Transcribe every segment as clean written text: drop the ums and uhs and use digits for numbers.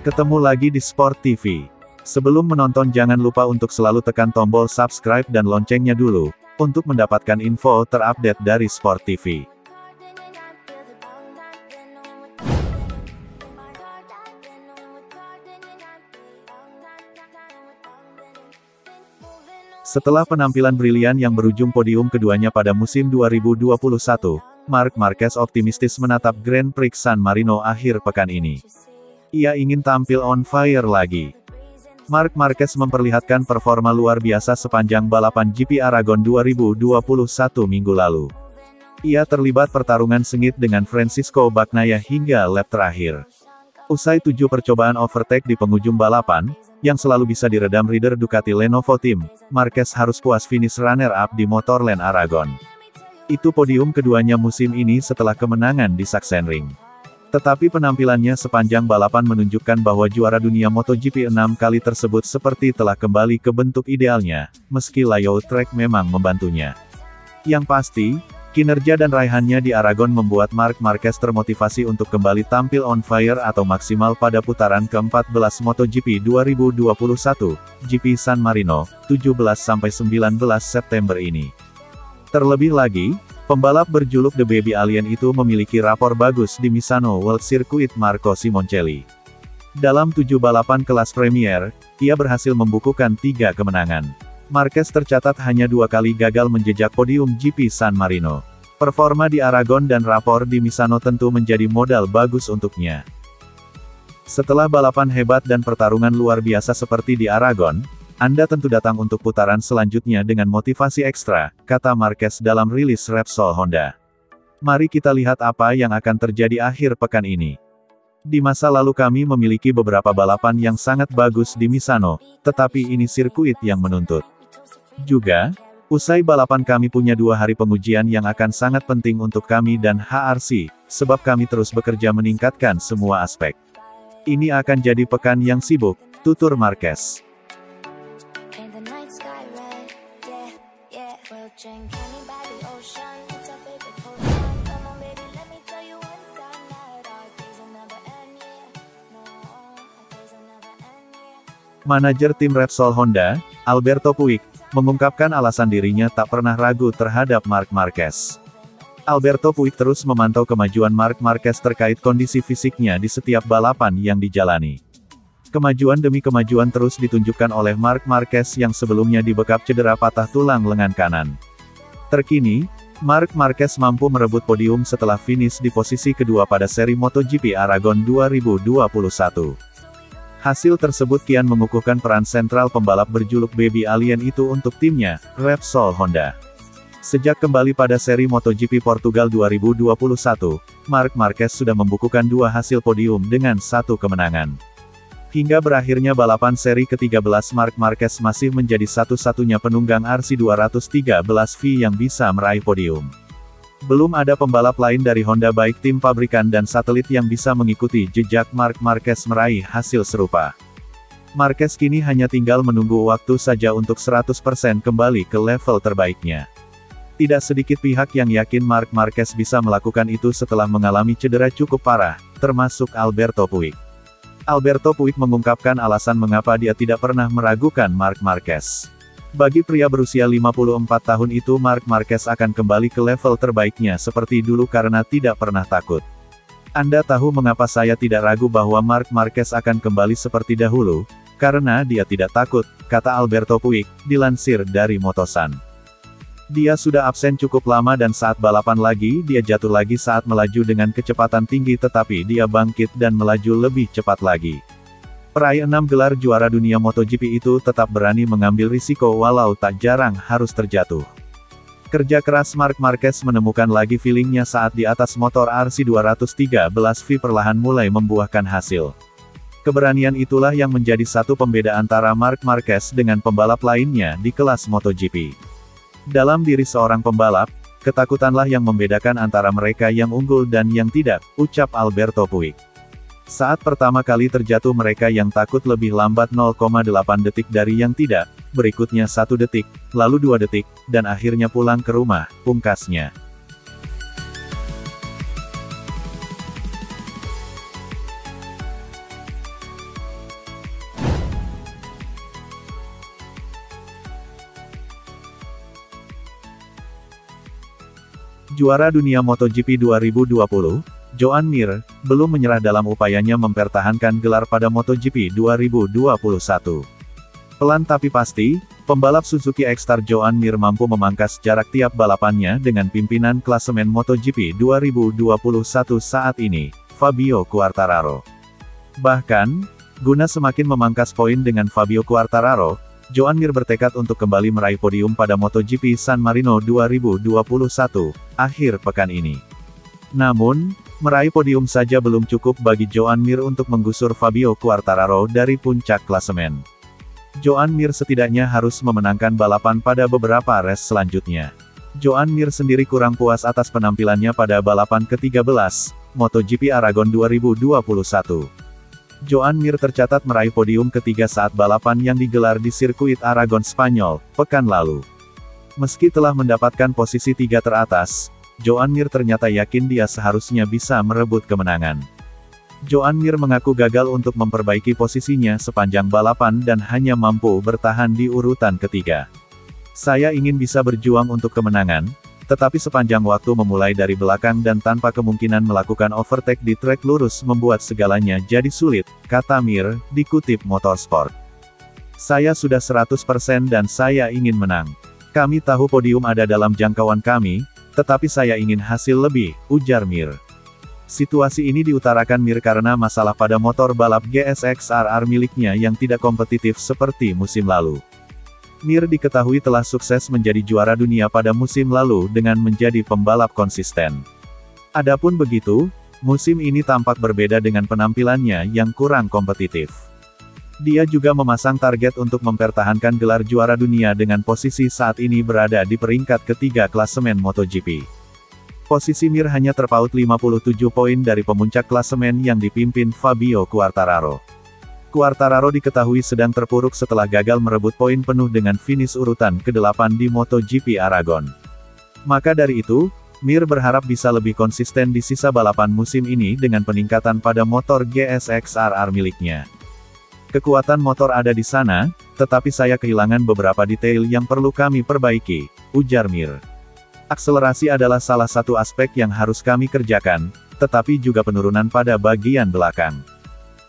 Ketemu lagi di Sport TV. Sebelum menonton jangan lupa untuk selalu tekan tombol subscribe dan loncengnya dulu, untuk mendapatkan info terupdate dari Sport TV. Setelah penampilan brilian yang berujung podium keduanya pada musim 2021, Marc Marquez optimistis menatap Grand Prix San Marino akhir pekan ini. Ia ingin tampil on fire lagi. Marc Marquez memperlihatkan performa luar biasa sepanjang balapan GP Aragon 2021 minggu lalu. Ia terlibat pertarungan sengit dengan Francisco Bagnaia hingga lap terakhir. Usai 7 percobaan overtake di penghujung balapan, yang selalu bisa diredam rider Ducati Lenovo Team, Marquez harus puas finish runner-up di Motorland Aragon. Itu podium keduanya musim ini setelah kemenangan di Sachsenring. Tetapi penampilannya sepanjang balapan menunjukkan bahwa juara dunia MotoGP 6 kali tersebut seperti telah kembali ke bentuk idealnya, meski layout track memang membantunya. Yang pasti, kinerja dan raihannya di Aragon membuat Marc Marquez termotivasi untuk kembali tampil on fire atau maksimal pada putaran ke-14 MotoGP 2021, GP San Marino, 17-19 September ini. Terlebih lagi, pembalap berjuluk The Baby Alien itu memiliki rapor bagus di Misano World Circuit Marco Simoncelli. Dalam 7 balapan kelas Premier, ia berhasil membukukan 3 kemenangan. Marquez tercatat hanya 2 kali gagal menjejak podium GP San Marino. Performa di Aragon dan rapor di Misano tentu menjadi modal bagus untuknya. Setelah balapan hebat dan pertarungan luar biasa seperti di Aragon, Anda tentu datang untuk putaran selanjutnya dengan motivasi ekstra, kata Marquez dalam rilis Repsol Honda. Mari kita lihat apa yang akan terjadi akhir pekan ini. Di masa lalu kami memiliki beberapa balapan yang sangat bagus di Misano, tetapi ini sirkuit yang menuntut. Juga, usai balapan kami punya 2 hari pengujian yang akan sangat penting untuk kami dan HRC, sebab kami terus bekerja meningkatkan semua aspek. Ini akan jadi pekan yang sibuk, tutur Marquez. Manajer tim Repsol Honda, Alberto Puig, mengungkapkan alasan dirinya tak pernah ragu terhadap Marc Marquez. Alberto Puig terus memantau kemajuan Marc Marquez terkait kondisi fisiknya di setiap balapan yang dijalani. Kemajuan demi kemajuan terus ditunjukkan oleh Marc Marquez yang sebelumnya dibekap cedera patah tulang lengan kanan. Terkini, Marc Marquez mampu merebut podium setelah finish di posisi kedua pada seri MotoGP Aragon 2021. Hasil tersebut kian mengukuhkan peran sentral pembalap berjuluk Baby Alien itu untuk timnya, Repsol Honda. Sejak kembali pada seri MotoGP Portugal 2021, Marc Marquez sudah membukukan 2 hasil podium dengan 1 kemenangan. Hingga berakhirnya balapan seri ke-13 Marc Marquez masih menjadi satu-satunya penunggang RC213V yang bisa meraih podium. Belum ada pembalap lain dari Honda baik tim pabrikan dan satelit yang bisa mengikuti jejak Marc Marquez meraih hasil serupa. Marquez kini hanya tinggal menunggu waktu saja untuk 100% kembali ke level terbaiknya. Tidak sedikit pihak yang yakin Marc Marquez bisa melakukan itu setelah mengalami cedera cukup parah, termasuk Alberto Puig. Alberto Puig mengungkapkan alasan mengapa dia tidak pernah meragukan Marc Marquez. Bagi pria berusia 54 tahun itu Marc Marquez akan kembali ke level terbaiknya seperti dulu karena tidak pernah takut. Anda tahu mengapa saya tidak ragu bahwa Marc Marquez akan kembali seperti dahulu? Karena dia tidak takut, kata Alberto Puig, dilansir dari Motosan. Dia sudah absen cukup lama dan saat balapan lagi dia jatuh lagi saat melaju dengan kecepatan tinggi tetapi dia bangkit dan melaju lebih cepat lagi. Peraih 6 gelar juara dunia MotoGP itu tetap berani mengambil risiko walau tak jarang harus terjatuh. Kerja keras Marc Marquez menemukan lagi feelingnya saat di atas motor RC213V perlahan mulai membuahkan hasil. Keberanian itulah yang menjadi satu pembeda antara Marc Marquez dengan pembalap lainnya di kelas MotoGP. Dalam diri seorang pembalap, ketakutanlah yang membedakan antara mereka yang unggul dan yang tidak, ucap Alberto Puig. Saat pertama kali terjatuh mereka yang takut lebih lambat 0,8 detik dari yang tidak, berikutnya 1 detik, lalu 2 detik, dan akhirnya pulang ke rumah, pungkasnya. Juara dunia MotoGP 2020, Joan Mir, belum menyerah dalam upayanya mempertahankan gelar pada MotoGP 2021. Pelan tapi pasti, pembalap Suzuki X-Star Joan Mir mampu memangkas jarak tiap balapannya dengan pimpinan klasemen MotoGP 2021 saat ini, Fabio Quartararo. Bahkan, guna semakin memangkas poin dengan Fabio Quartararo, Joan Mir bertekad untuk kembali meraih podium pada MotoGP San Marino 2021, akhir pekan ini. Namun, meraih podium saja belum cukup bagi Joan Mir untuk menggusur Fabio Quartararo dari puncak klasemen. Joan Mir setidaknya harus memenangkan balapan pada beberapa race selanjutnya. Joan Mir sendiri kurang puas atas penampilannya pada balapan ke-13, MotoGP Aragon 2021. Joan Mir tercatat meraih podium ketiga saat balapan yang digelar di sirkuit Aragon Spanyol, pekan lalu. Meski telah mendapatkan posisi 3 teratas, Joan Mir ternyata yakin dia seharusnya bisa merebut kemenangan. Joan Mir mengaku gagal untuk memperbaiki posisinya sepanjang balapan dan hanya mampu bertahan di urutan ketiga. Saya ingin bisa berjuang untuk kemenangan, tetapi sepanjang waktu memulai dari belakang dan tanpa kemungkinan melakukan overtake di trek lurus membuat segalanya jadi sulit, kata Mir, dikutip Motorsport. Saya sudah 100% dan saya ingin menang. Kami tahu podium ada dalam jangkauan kami, tetapi saya ingin hasil lebih, ujar Mir. Situasi ini diutarakan Mir karena masalah pada motor balap GSX-RR miliknya yang tidak kompetitif seperti musim lalu. Mir diketahui telah sukses menjadi juara dunia pada musim lalu dengan menjadi pembalap konsisten. Adapun begitu, musim ini tampak berbeda dengan penampilannya yang kurang kompetitif. Dia juga memasang target untuk mempertahankan gelar juara dunia dengan posisi saat ini berada di peringkat ketiga klasemen MotoGP. Posisi Mir hanya terpaut 57 poin dari pemuncak klasemen yang dipimpin Fabio Quartararo. Quartararo diketahui sedang terpuruk setelah gagal merebut poin penuh dengan finish urutan ke-8 di MotoGP Aragon. Maka dari itu, Mir berharap bisa lebih konsisten di sisa balapan musim ini dengan peningkatan pada motor GSX-RR miliknya. Kekuatan motor ada di sana, tetapi saya kehilangan beberapa detail yang perlu kami perbaiki, ujar Mir. Akselerasi adalah salah satu aspek yang harus kami kerjakan, tetapi juga penurunan pada bagian belakang.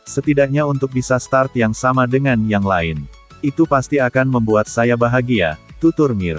Setidaknya untuk bisa start yang sama dengan yang lain. Itu pasti akan membuat saya bahagia, tutur Mir.